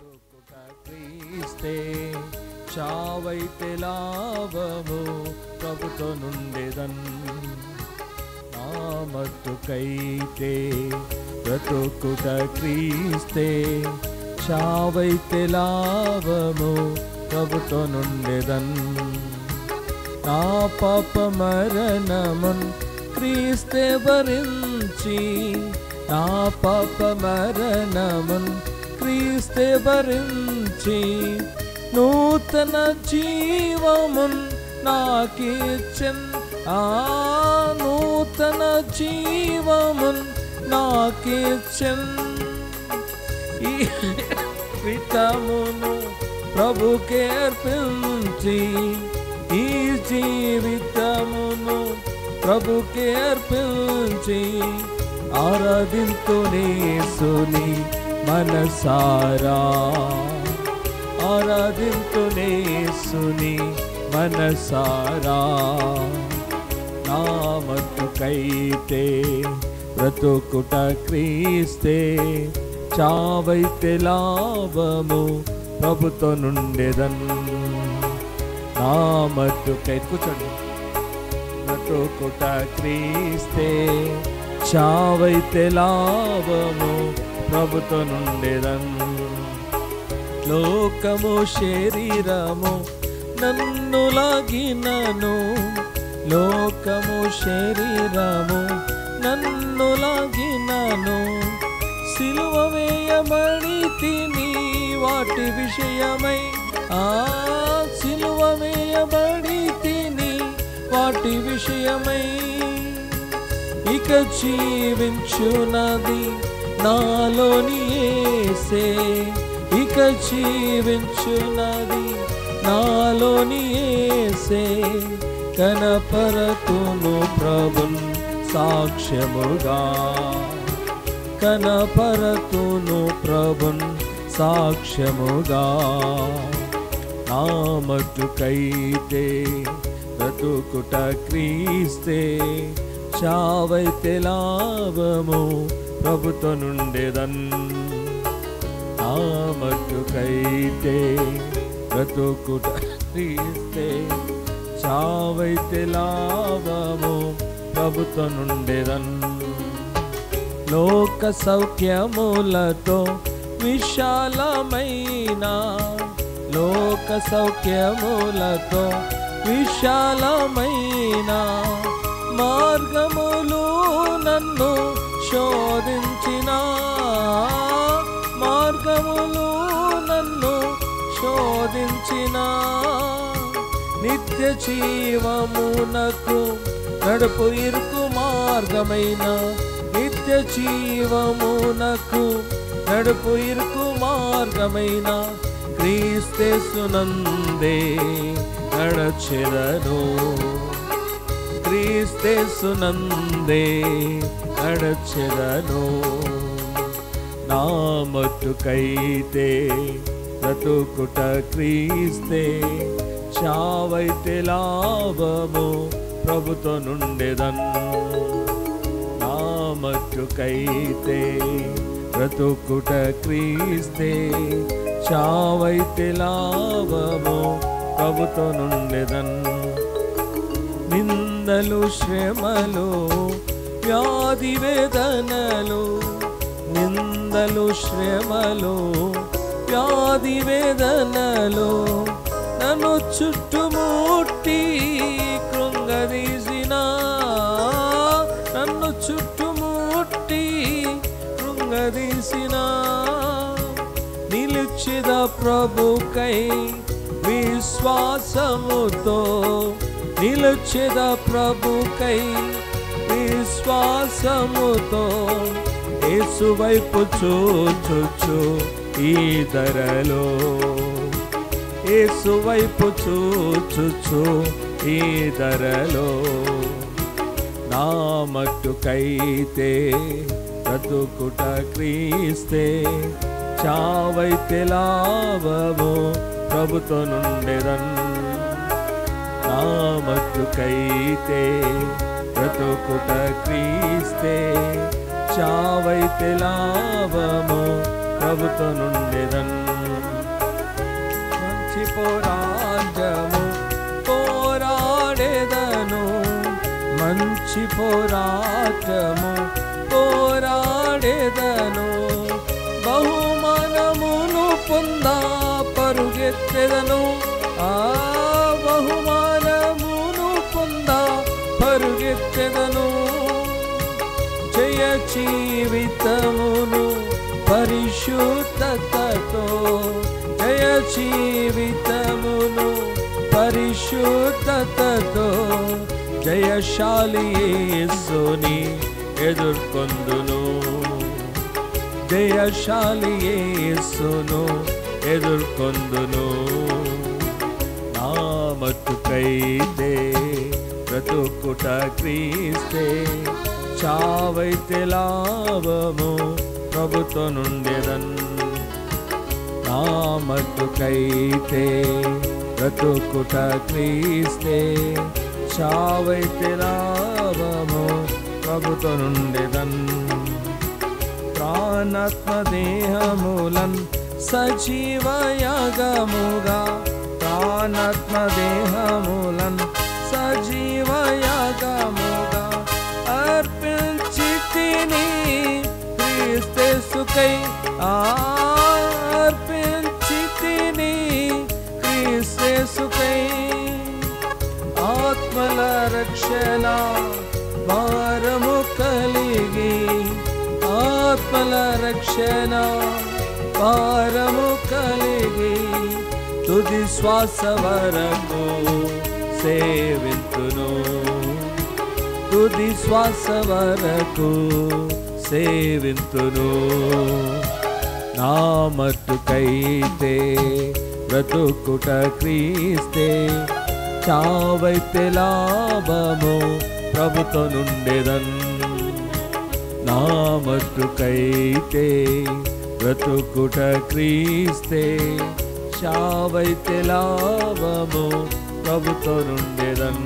బ్రతుకుట క్రీస్తే చావైతే లాభము ప్రభుతో నుండెదన్ నా మట్టుకైతే బ్రతుకుట క్రీస్తే చావైతే లాభము ప్రభుతో నుండెదన్ నా పాప మరణమున్ క్రీస్తే భరించి నా పాప మరణమున్ క్రీస్తే భరించి నూతన జీవమున్ నాకిచ్చెన్ నూతన జీవమున్ నాకిచ్చెన్ ఈ జీవితమును ప్రభుకే అర్పించి ఈ జీవితమును ప్రభుకే అర్పించి ఆరాధింతునేసుని మనసారా ఆరాధింతునేసుని మనసారా నా మట్టుకైతే బ్రతుకుట క్రీస్తే చావైతే లాభము ప్రభుతో నుండెదన్ నా మట్టుకై కూర్చోండి బ్రతుకుట క్రీస్తే చావైతే లాభము ప్రభుతో నుండెదన్ లోకము శరీరము నన్ను లాగినను లోకము శరీరము నన్ను లాగినను సిలువ వేయబడి తిని వాటి విషయమై సిలువ వేయబడి తిని వాటి విషయమై ఇక జీవించునది నాలోని యేసే ఇక జీవించునది నాలోని యేసే కనపరతును ప్రభున్ సాక్ష్యముగా కనపరతును ప్రభున్ సాక్ష్యముగా నా మట్టుకైతే బ్రతుకుట క్రీస్తే చావైతే లాభము ప్రభుతో నుండెదన్ నా మట్టుకైతే బ్రతుకుట క్రీస్తే చావైతే లాభము ప్రభుతో నుండెదన్ లోక సౌఖ్యములతో విశాలమైన లోక సౌఖ్యములతో విశాలమైన మార్గములు నన్ను శోధించిన మార్గములు నన్ను శోధించిన నిత్య జీవమునకు నడుపు ఇరుకు మార్గమైన నిత్య జీవమునకు నడుపు ఇరుకు మార్గమైన క్రీస్తేసునందే నడచెదను క్రీస్తేసునందే నడచెదను నా మట్టుకైతే బ్రతుకుట క్రీస్తే చావైతే లాభము ప్రభుతో నుండెదన్ నా మట్టుకైతే బ్రతుకుట క్రీస్తే చావైతే లాభము ప్రభుతో నుండెదన్ నిందలు శ్రమలు వ్యాధి వేదనలు నిందలు శ్రమలు వ్యాధి వేదనలు నన్ను చుట్టుముట్టి కృంగదీసిన నన్ను చుట్టుముట్టి కృంగదీసిన నిలిచిద ప్రభుకై విశ్వాసముతో నిలిచిద ప్రభుకై విశ్వాసముతో యేసు వైపు చూచుచు ఈ ధరలో యేసు వైపు చూచుచు ఈ ధరలో నా మట్టుకైతే బ్రతుకుట క్రీస్తే చావైతే లాభము ప్రభుతో నుండెదన్ నా మట్టుకైతే బ్రతుకుట క్రీస్తే చావైతే లాభము ప్రభుతో నుండెదన్ పోరాటము పోరాడేదను, మంచి పోరాటము పోరాడేదను, బహుమానమును పొందా పరుగెత్తెదను, ఆ బహుమానమును పొందా పరుగెత్తెదను, జయ జీవితమును పరిశుద్ధతతో, జయ జీవితమును పరిశుద్ధతతో, జయశాలి యేసుని ఎదుర్కొందును, జయశాలి యేసును ఎదుర్కొందును. నా మట్టుకైతే బ్రతుకుట క్రీస్తే, చావైతే లాభము ప్రభుతో నుండెదన్. నా మట్టుకైతే బ్రతుకుట క్రీస్తే, చావైతే లాభము ప్రభుతో నుండెదన్. ప్రాణాత్మ దేహములన్ సజీవయాగముగా, ప్రాణాత్మ దేహములన్ సజీవయాగముగా అర్పించితిని క్రీస్తేసుకై, అర్పించితిని క్రీస్తేసుకై. ఆత్మల రక్షణ భారము కలిగి, ఆత్మల రక్షణ భారము కలిగి, తుది శ్వాస వరకు సేవింతును, తుది శ్వాస వరకు సేవింతును. నా మట్టుకైతే బ్రతుకుట క్రీస్తే, చావైతే లాభము ప్రభుతో నుండెదన్. నా మట్టుకైతే బ్రతుకుట క్రీస్తే, చావైతే లాభము ప్రభుతో నుండెదన్.